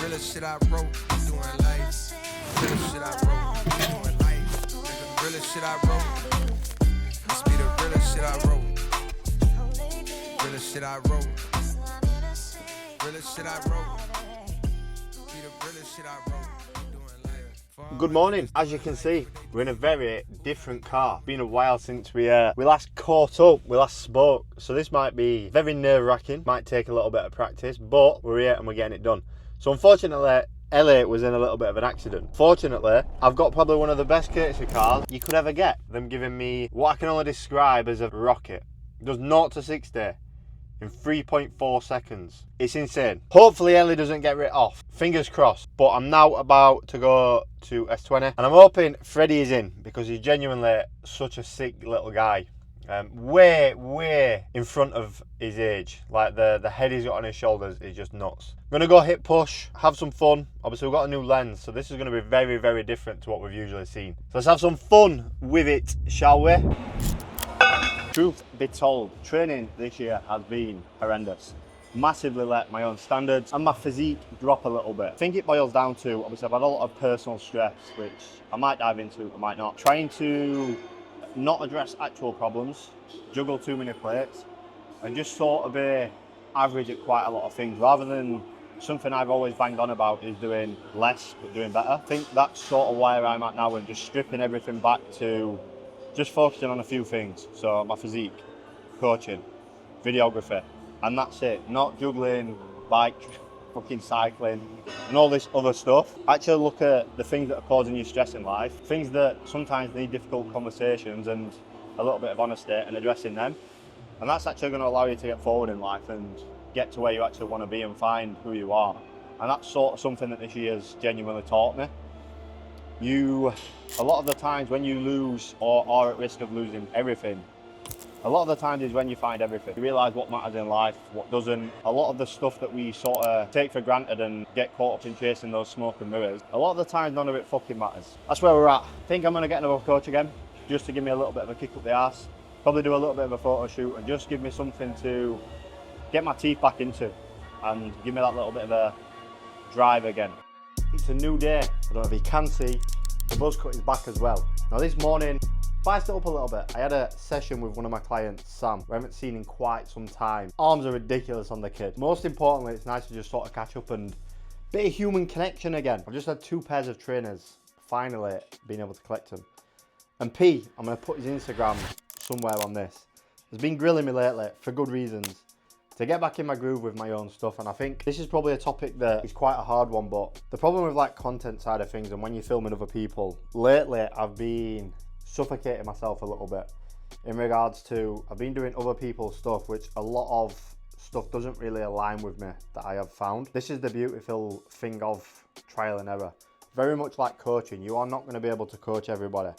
realest shit I wrote, doing life. Realest shit I wrote, doing life. Nigga, realest shit I wrote. Must be the realest shit I wrote. Realest shit I wrote. Realest shit I wrote. Be the realest shit I wrote, doing life. Good morning. As you can see, we're in a very different car. Been a while since we last caught up, we last spoke. So this might be very nerve-wracking, might take a little bit of practice, but we're here and we're getting it done. So unfortunately, Elliot was in a little bit of an accident. Fortunately, I've got probably one of the best courtesy cars you could ever get. Them giving me what I can only describe as a rocket. It does 0 to 60 in 3.4 seconds. It's insane. Hopefully Ellie doesn't get written off. Fingers crossed. But I'm now about to go to S20 and I'm hoping Freddie is in because he's genuinely such a sick little guy. Way in front of his age. Like the head he's got on his shoulders is just nuts. I'm gonna go hit push, have some fun. Obviously we've got a new lens, so this is gonna be very different to what we've usually seen. So let's have some fun with it, shall we? Truth be told, training this year has been horrendous. Massively let my own standards and my physique drop a little bit. I think it boils down to, obviously I've had a lot of personal stress, which I might dive into, I might not. Trying to not address actual problems, juggle too many plates, and just sort of be average at quite a lot of things, rather than something I've always banged on about is doing less but doing better. I think that's sort of where I'm at now and just stripping everything back to just focusing on a few things. So my physique, coaching, videography, and that's it. Not juggling, bike, fucking cycling, and all this other stuff. Actually look at the things that are causing you stress in life, things that sometimes need difficult conversations and a little bit of honesty and addressing them. And that's actually going to allow you to get forward in life and get to where you actually want to be and find who you are. And that's sort of something that this year's genuinely taught me. A lot of the times when you lose or are at risk of losing everything, a lot of the times is when you find everything. You realise what matters in life, what doesn't. A lot of the stuff that we sort of take for granted and get caught up in chasing those smoke and mirrors, a lot of the times none of it fucking matters. That's where we're at. I think I'm going to get another coach again, just to give me a little bit of a kick up the arse. Probably do a little bit of a photo shoot and just give me something to get my teeth back into and give me that little bit of a drive again. It's a new day. I don't know if you can see, the buzz cut is back as well. Now this morning, spiced it up a little bit. I had a session with one of my clients, Sam, who I haven't seen in quite some time. Arms are ridiculous on the kid. Most importantly, it's nice to just sort of catch up and bit of human connection again. I've just had 2 pairs of trainers, finally being able to collect them. And P, I'm going to put his Instagram somewhere on this, has been grilling me lately for good reasons to get back in my groove with my own stuff. And I think this is probably a topic that is quite a hard one, but the problem with like content side of things and when you're filming other people, lately I've been suffocating myself a little bit in regards to I've been doing other people's stuff, which a lot of stuff doesn't really align with me that I have found. This is the beautiful thing of trial and error. Very much like coaching, you are not going to be able to coach everybody.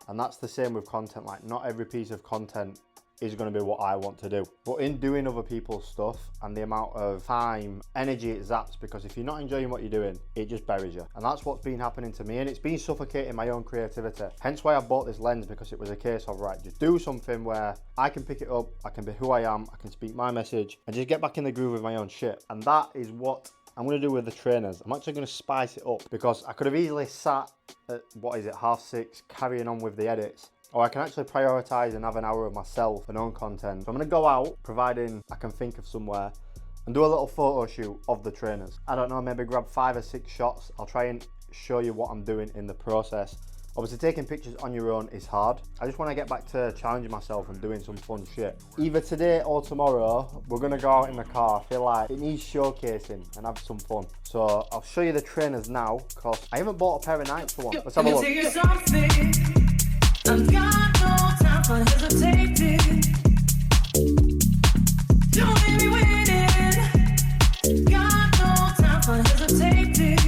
And that's the same with content. Like not every piece of content is going to be what I want to do. But in doing other people's stuff and the amount of time, energy it zaps, because if you're not enjoying what you're doing, it just buries you. And that's what's been happening to me, and it's been suffocating my own creativity. Hence why I bought this lens, because it was a case of, right, just do something where I can pick it up, I can be who I am, I can speak my message, and just get back in the groove with my own shit. And that is what I'm going to do with the trainers. I'm actually going to spice it up, because I could have easily sat at, 6:30, carrying on with the edits. Or I can actually prioritise and have an hour of myself and own content. So I'm going to go out, providing I can think of somewhere, and do a little photo shoot of the trainers. I don't know, maybe grab 5 or 6 shots. I'll try and show you what I'm doing in the process. Obviously taking pictures on your own is hard. I just want to get back to challenging myself and doing some fun shit. Either today or tomorrow, we're going to go out in the car. I feel like it needs showcasing and have some fun. So I'll show you the trainers now, because I haven't bought a pair of Nikes for one. Let's have a look. I've got no time for hesitating. Don't leave me waiting. Got no time for hesitating.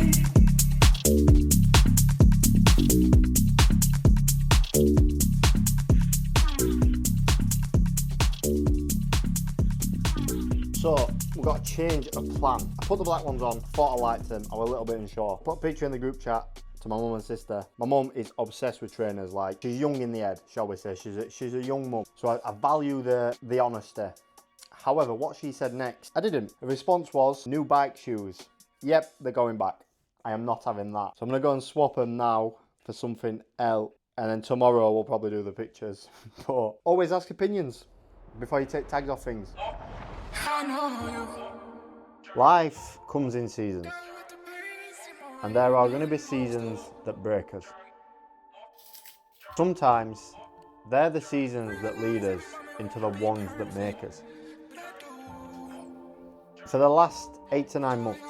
So we've got a change of plan. I put the black ones on, thought I liked them. I was a little bit unsure. Put a picture in the group chat to my mum and sister. My mum is obsessed with trainers. Like, she's young in the head, shall we say. She's a young mum. So I value the honesty. However, what she said next, I didn't. The response was new bike shoes. Yep, they're going back. I am not having that. So I'm going to go and swap them now for something else. And then tomorrow we'll probably do the pictures. But always ask opinions before you take tags off things. I know you. Life comes in seasons. And there are going to be seasons that break us. Sometimes they're the seasons that lead us into the ones that make us. For the last 8 to 9 months,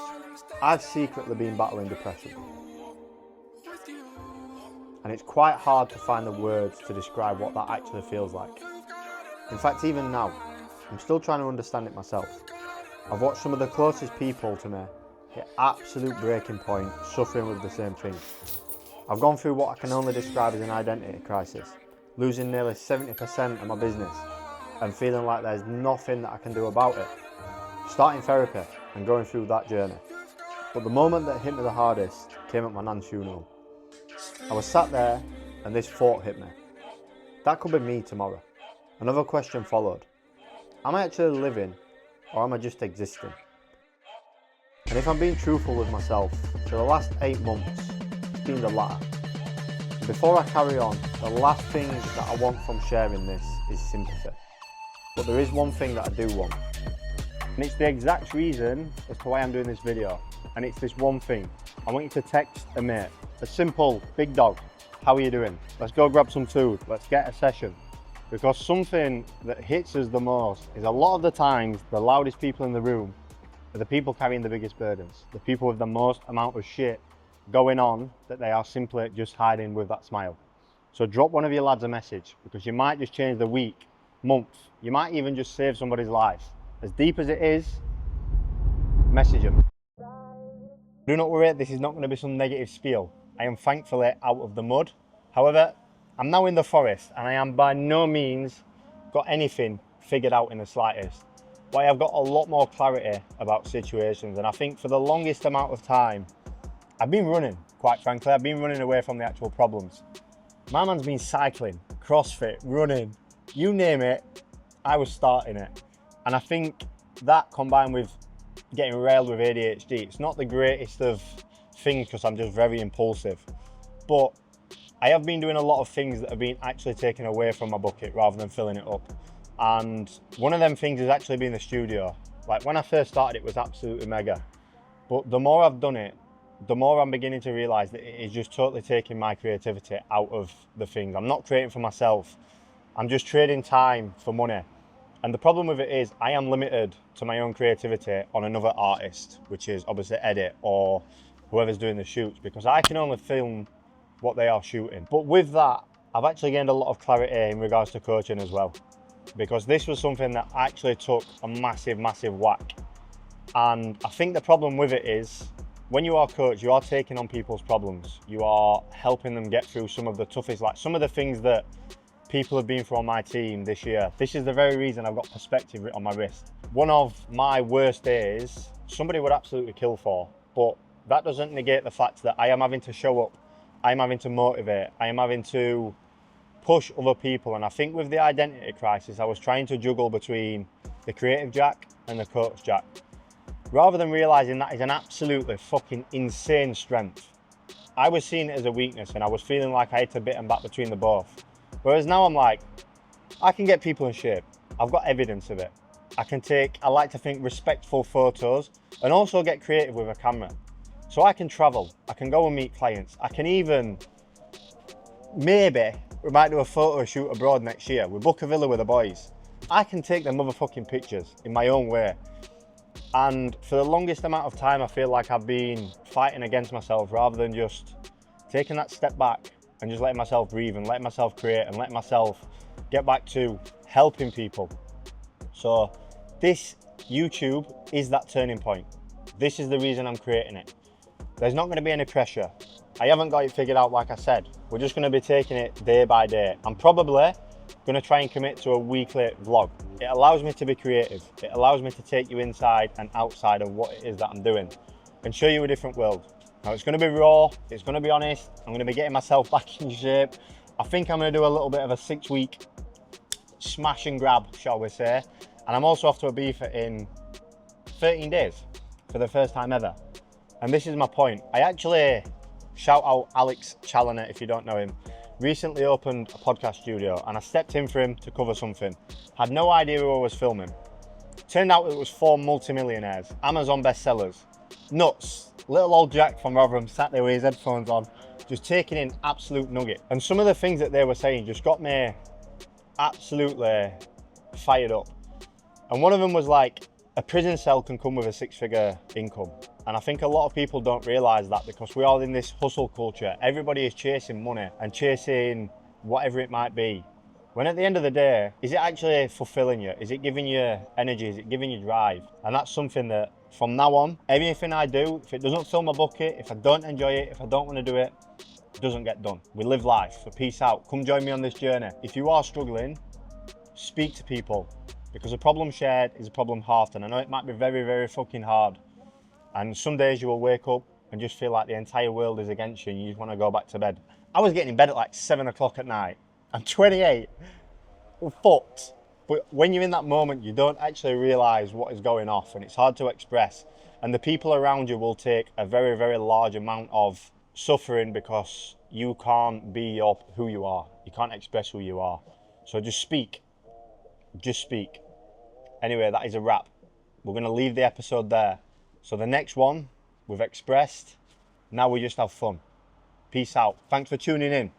I've secretly been battling depression. And it's quite hard to find the words to describe what that actually feels like. In fact, even now, I'm still trying to understand it myself. I've watched some of the closest people to me hit absolute breaking point, suffering with the same thing. I've gone through what I can only describe as an identity crisis, losing nearly 70% of my business and feeling like there's nothing that I can do about it. Starting therapy and going through that journey. But the moment that hit me the hardest came at my nan's funeral. I was sat there and this thought hit me. That could be me tomorrow. Another question followed. Am I actually living or am I just existing? And if I'm being truthful with myself, for the last 8 months, it's been the latter. Before I carry on, the last thing that I want from sharing this is sympathy. But there is one thing that I do want. And it's the exact reason as to why I'm doing this video. And it's this one thing. I want you to text a mate. A simple, big dog, how are you doing? Let's go grab some food. Let's get a session. Because something that hits us the most is a lot of the times the loudest people in the room are the people carrying the biggest burdens. The people with the most amount of shit going on that they are simply just hiding with that smile. So drop one of your lads a message because you might just change the week, month. You might even just save somebody's life. As deep as it is, message them. Do not worry, this is not going to be some negative spiel. I am thankfully out of the mud. However, I'm now in the forest and I am by no means got anything figured out in the slightest. But I have got a lot more clarity about situations, and I think for the longest amount of time, I've been running, quite frankly. I've been running away from the actual problems. My man's been cycling, CrossFit, running, you name it, I was starting it. And I think that combined with getting railed with ADHD, it's not the greatest of things because I'm just very impulsive. But I have been doing a lot of things that have been actually taken away from my bucket rather than filling it up. And one of them things has actually been the studio. Like when I first started, it was absolutely mega. But the more I've done it, the more I'm beginning to realise that it is just totally taking my creativity out of the things. I'm not creating for myself. I'm just trading time for money. And the problem with it is I am limited to my own creativity on another artist, which is obviously Edit or whoever's doing the shoots, because I can only film what they are shooting. But with that, I've actually gained a lot of clarity in regards to coaching as well, because this was something that actually took a massive, massive whack. And I think the problem with it is when you are a coach, you are taking on people's problems. You are helping them get through some of the toughest, like some of the things that people have been through on my team this year. This is the very reason I've got perspective on my wrist. One of my worst days, somebody would absolutely kill for, but that doesn't negate the fact that I am having to show up, I am having to motivate, I am having to push other people. And I think with the identity crisis, I was trying to juggle between the creative Jack and the coach Jack, rather than realizing that is an absolutely fucking insane strength. I was seeing it as a weakness and I was feeling like I had to bit and back between the both. Whereas now I'm like, I can get people in shape. I've got evidence of it. I can take, I like to think, respectful photos and also get creative with a camera. So I can travel, I can go and meet clients. I can even, maybe, we might do a photo shoot abroad next year. We book a villa with the boys. I can take them motherfucking pictures in my own way. And for the longest amount of time, I feel like I've been fighting against myself rather than just taking that step back and just letting myself breathe and letting myself create and letting myself get back to helping people. So this YouTube is that turning point. This is the reason I'm creating it. There's not going to be any pressure. I haven't got it figured out, like I said. We're just going to be taking it day by day. I'm probably going to try and commit to a weekly vlog. It allows me to be creative. It allows me to take you inside and outside of what it is that I'm doing and show you a different world. Now it's going to be raw, it's going to be honest, I'm going to be getting myself back in shape. I think I'm going to do a little bit of a 6-week smash and grab, shall we say. And I'm also off to Ibiza in 13 days for the first time ever. And this is my point. I actually, shout out Alex Challoner if you don't know him, recently opened a podcast studio and I stepped in for him to cover something. Had no idea who I was filming. Turned out it was 4 multimillionaires, Amazon bestsellers. Nuts. Little old Jack from Rotherham sat there with his headphones on, just taking in absolute nugget. And some of the things that they were saying just got me absolutely fired up. And one of them was like, a prison cell can come with a 6-figure income. And I think a lot of people don't realise that because we're all in this hustle culture. Everybody is chasing money and chasing whatever it might be. When at the end of the day, is it actually fulfilling you? Is it giving you energy? Is it giving you drive? And that's something that from now on, anything I do, if it doesn't fill my bucket, if I don't enjoy it, if I don't want to do it, it doesn't get done. We live life, so peace out. Come join me on this journey. If you are struggling, speak to people because a problem shared is a problem halved. And I know it might be very, very fucking hard. And some days you will wake up and just feel like the entire world is against you and you just want to go back to bed. I was getting in bed at like 7 o'clock at night. I'm 28, we're fucked. But when you're in that moment, you don't actually realise what is going off and it's hard to express. And the people around you will take a very, very large amount of suffering because you can't be who you are. You can't express who you are. So just speak. Just speak. Anyway, that is a wrap. We're going to leave the episode there. So the next one, we've expressed. Now we just have fun. Peace out. Thanks for tuning in.